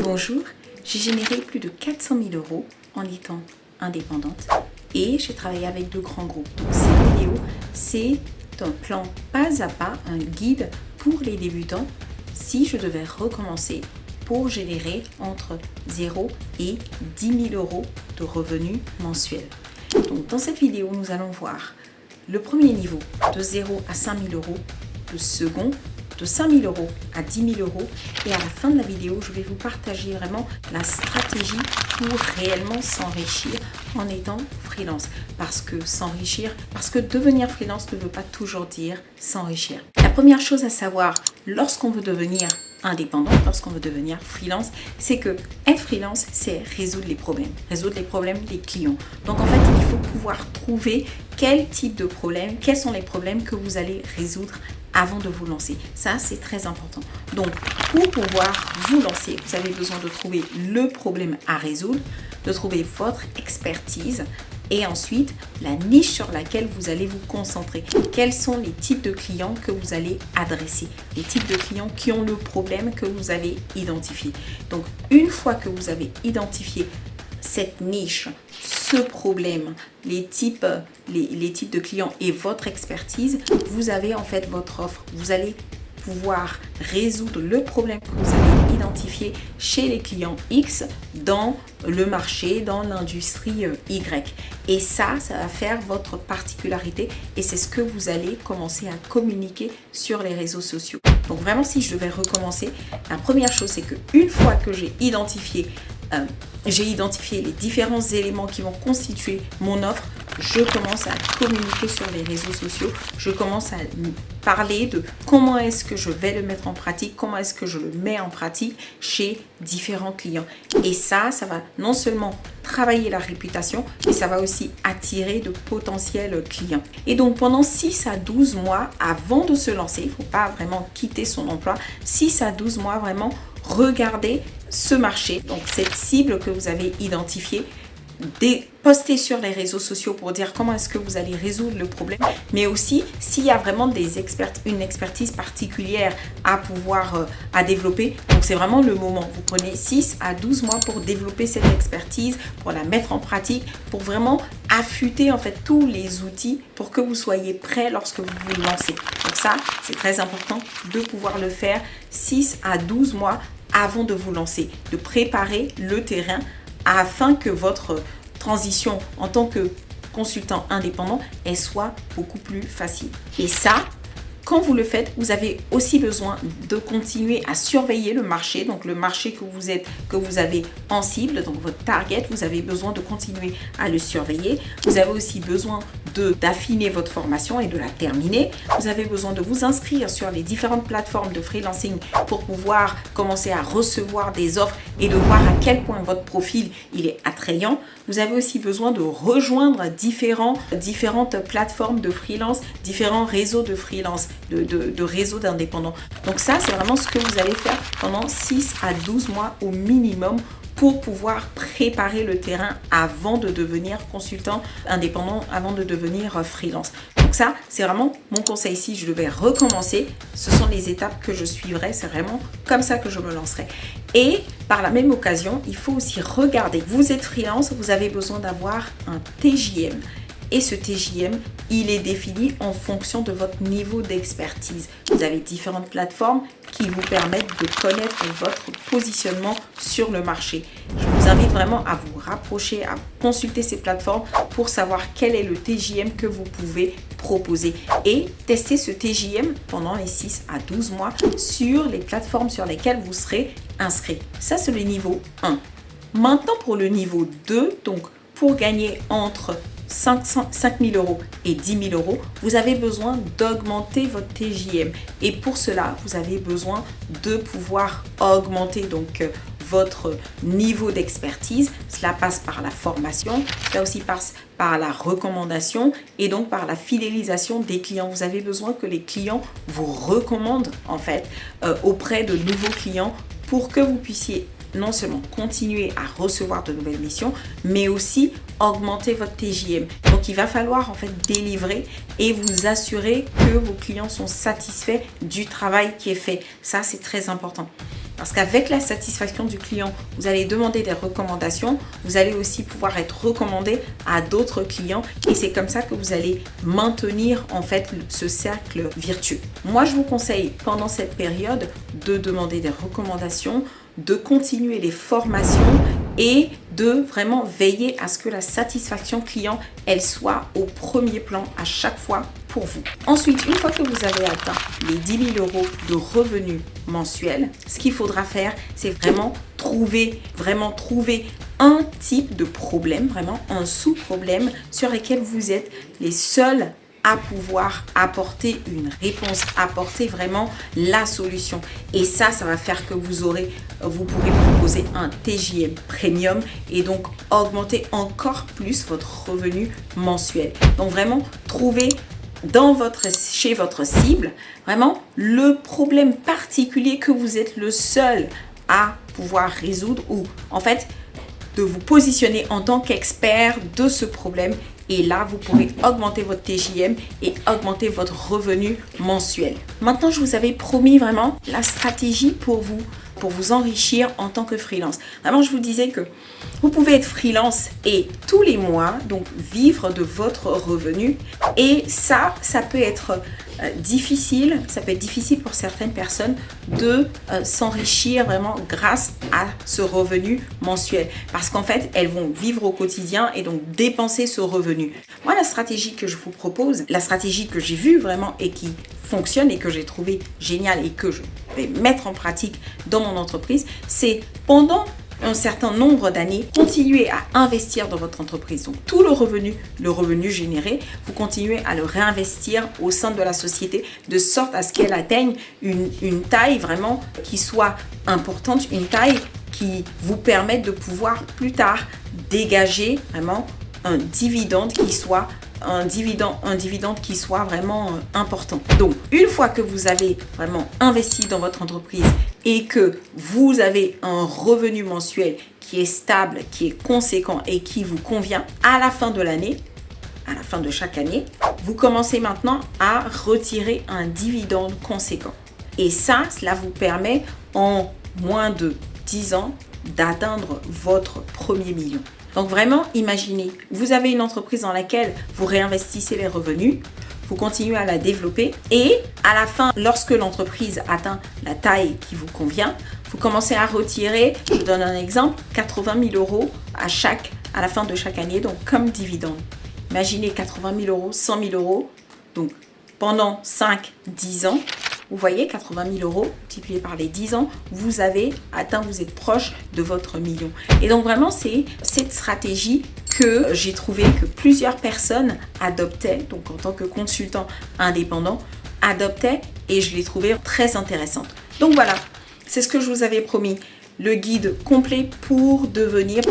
Bonjour, j'ai généré plus de 400 000 € en étant indépendante et j'ai travaillé avec de grands groupes. Donc, cette vidéo, c'est un plan pas à pas, un guide pour les débutants si je devais recommencer pour générer entre 0 et 10 000 € de revenus mensuels. Donc, dans cette vidéo, nous allons voir le premier niveau de 0 à 5 000 €, le second de 5 000 € à 10 000 € et à la fin de la vidéo, je vais vous partager vraiment la stratégie pour réellement s'enrichir en étant freelance. Parce que devenir freelance ne veut pas toujours dire s'enrichir. La première chose à savoir lorsqu'on veut devenir indépendant, lorsqu'on veut devenir freelance, c'est que être freelance, c'est résoudre les problèmes des clients. Donc en fait, il faut pouvoir trouver quel type de problème, quels sont les problèmes que vous allez résoudre avant de vous lancer. Ça, c'est très important. Donc, pour pouvoir vous lancer, vous avez besoin de trouver le problème à résoudre, de trouver votre expertise et ensuite la niche sur laquelle vous allez vous concentrer. Quels sont les types de clients que vous allez adresser? Les types de clients qui ont le problème que vous avez identifié. Donc, une fois que vous avez identifié cette niche, ce problème, les types de clients et votre expertise, vous avez en fait votre offre. Vous allez pouvoir résoudre le problème que vous avez identifié chez les clients X dans le marché, dans l'industrie Y. Et ça va faire votre particularité et c'est ce que vous allez commencer à communiquer sur les réseaux sociaux. Donc vraiment, si je devais recommencer, la première chose, c'est qu'une fois que j'ai identifié les différents éléments qui vont constituer mon offre, je commence à communiquer sur les réseaux sociaux, je commence à parler de comment est-ce que je vais le mettre en pratique, comment est-ce que je le mets en pratique chez différents clients. Et ça va non seulement travailler la réputation, mais ça va aussi attirer de potentiels clients. Et donc pendant 6 à 12 mois avant de se lancer, il ne faut pas vraiment quitter son emploi, 6 à 12 mois vraiment, regardez ce marché, donc cette cible que vous avez identifiée, poster sur les réseaux sociaux pour dire comment est-ce que vous allez résoudre le problème, mais aussi s'il y a vraiment une expertise particulière à pouvoir à développer. Donc c'est vraiment le moment. Vous prenez 6 à 12 mois pour développer cette expertise, pour la mettre en pratique, pour vraiment affûter en fait tous les outils pour que vous soyez prêt lorsque vous vous lancez. Donc ça, c'est très important de pouvoir le faire 6 à 12 mois avant de vous lancer, de préparer le terrain afin que votre transition en tant que consultant indépendant elle soit beaucoup plus facile. Et ça, quand vous le faites, vous avez aussi besoin de continuer à surveiller le marché, donc le marché que vous avez en cible, donc votre target, vous avez besoin de continuer à le surveiller. Vous avez aussi besoin d'affiner votre formation et de la terminer. Vous avez besoin de vous inscrire sur les différentes plateformes de freelancing pour pouvoir commencer à recevoir des offres et de voir à quel point votre profil il est attrayant. Vous avez aussi besoin de rejoindre différentes plateformes de freelance, différents réseaux de freelance, de réseaux d'indépendants. Donc ça, c'est vraiment ce que vous allez faire pendant 6 à 12 mois au minimum pour pouvoir préparer le terrain avant de devenir consultant indépendant, avant de devenir freelance. Donc ça, c'est vraiment mon conseil. Si je devais recommencer, ce sont les étapes que je suivrais. C'est vraiment comme ça que je me lancerai. Et par la même occasion, il faut aussi regarder. Vous êtes freelance, vous avez besoin d'avoir un TJM. Et ce TJM, il est défini en fonction de votre niveau d'expertise. Vous avez différentes plateformes qui vous permettent de connaître votre positionnement sur le marché. Je vous invite vraiment à vous rapprocher, à consulter ces plateformes pour savoir quel est le TJM que vous pouvez proposer et tester ce TJM pendant les 6 à 12 mois sur les plateformes sur lesquelles vous serez inscrit. Ça, c'est le niveau 1. Maintenant, pour le niveau 2, donc pour gagner entre 5 000 € et 10 000 €, vous avez besoin d'augmenter votre TJM. Et pour cela, vous avez besoin de pouvoir augmenter donc votre niveau d'expertise. Cela passe par la formation, cela aussi passe par la recommandation et donc par la fidélisation des clients. Vous avez besoin que les clients vous recommandent en fait auprès de nouveaux clients pour que vous puissiez non seulement continuer à recevoir de nouvelles missions, mais aussi augmenter votre TJM. Donc il va falloir en fait délivrer et vous assurer que vos clients sont satisfaits du travail qui est fait. Ça, c'est très important. Parce qu'avec la satisfaction du client, vous allez demander des recommandations. Vous allez aussi pouvoir être recommandé à d'autres clients. Et c'est comme ça que vous allez maintenir en fait ce cercle vertueux. Moi, je vous conseille pendant cette période de demander des recommandations, de continuer les formations et de vraiment veiller à ce que la satisfaction client, elle soit au premier plan à chaque fois pour vous. Ensuite, une fois que vous avez atteint les 10 000 € de revenus mensuels, ce qu'il faudra faire, c'est vraiment trouver un type de problème, vraiment un sous-problème sur lequel vous êtes les seuls à pouvoir apporter une réponse, apporter vraiment la solution. Et ça va faire que vous pourrez proposer un TJM premium et donc augmenter encore plus votre revenu mensuel. Donc vraiment, trouver chez votre cible, vraiment le problème particulier que vous êtes le seul à pouvoir résoudre ou en fait de vous positionner en tant qu'expert de ce problème. Et là, vous pourrez augmenter votre TJM et augmenter votre revenu mensuel. Maintenant, je vous avais promis vraiment la stratégie pour vous enrichir en tant que freelance. Vraiment, je vous disais que vous pouvez être freelance et tous les mois, donc vivre de votre revenu. Et ça peut être difficile. Ça peut être difficile pour certaines personnes de s'enrichir vraiment grâce à ce revenu mensuel. Parce qu'en fait, elles vont vivre au quotidien et donc dépenser ce revenu. Moi, la stratégie que je vous propose, la stratégie que j'ai vue vraiment et qui fonctionne et que j'ai trouvé géniale et que je vais mettre en pratique dans mon entreprise, c'est pendant un certain nombre d'années, continuez à investir dans votre entreprise. Donc, tout le revenu généré, vous continuez à le réinvestir au sein de la société de sorte à ce qu'elle atteigne une taille vraiment qui soit importante, une taille qui vous permette de pouvoir plus tard dégager vraiment un dividende qui soit vraiment important. Donc, une fois que vous avez vraiment investi dans votre entreprise et que vous avez un revenu mensuel qui est stable, qui est conséquent et qui vous convient, à la fin de l'année, à la fin de chaque année, vous commencez maintenant à retirer un dividende conséquent. Et cela vous permet en moins de 10 ans d'atteindre votre premier million. Donc vraiment, imaginez, vous avez une entreprise dans laquelle vous réinvestissez les revenus, vous continuez à la développer et à la fin, lorsque l'entreprise atteint la taille qui vous convient, vous commencez à retirer, je donne un exemple, 80 000 € à la fin de chaque année, donc comme dividende. Imaginez 80 000 €, 100 000 €, donc pendant 5-10 ans, vous voyez, 80 000 € multiplié par les 10 ans, vous êtes proche de votre million. Et donc vraiment, c'est cette stratégie que j'ai trouvé que plusieurs personnes adoptaient, donc en tant que consultant indépendant, adoptaient et je l'ai trouvé très intéressante. Donc voilà, c'est ce que je vous avais promis. Le guide complet pour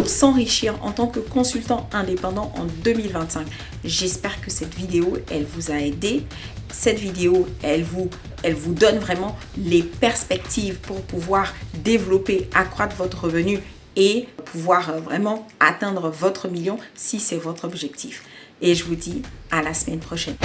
s'enrichir en tant que consultant indépendant en 2025. J'espère que cette vidéo, elle vous a aidé. Cette vidéo, elle vous donne vraiment les perspectives pour pouvoir développer, accroître votre revenu et pouvoir vraiment atteindre votre million si c'est votre objectif. Et je vous dis à la semaine prochaine.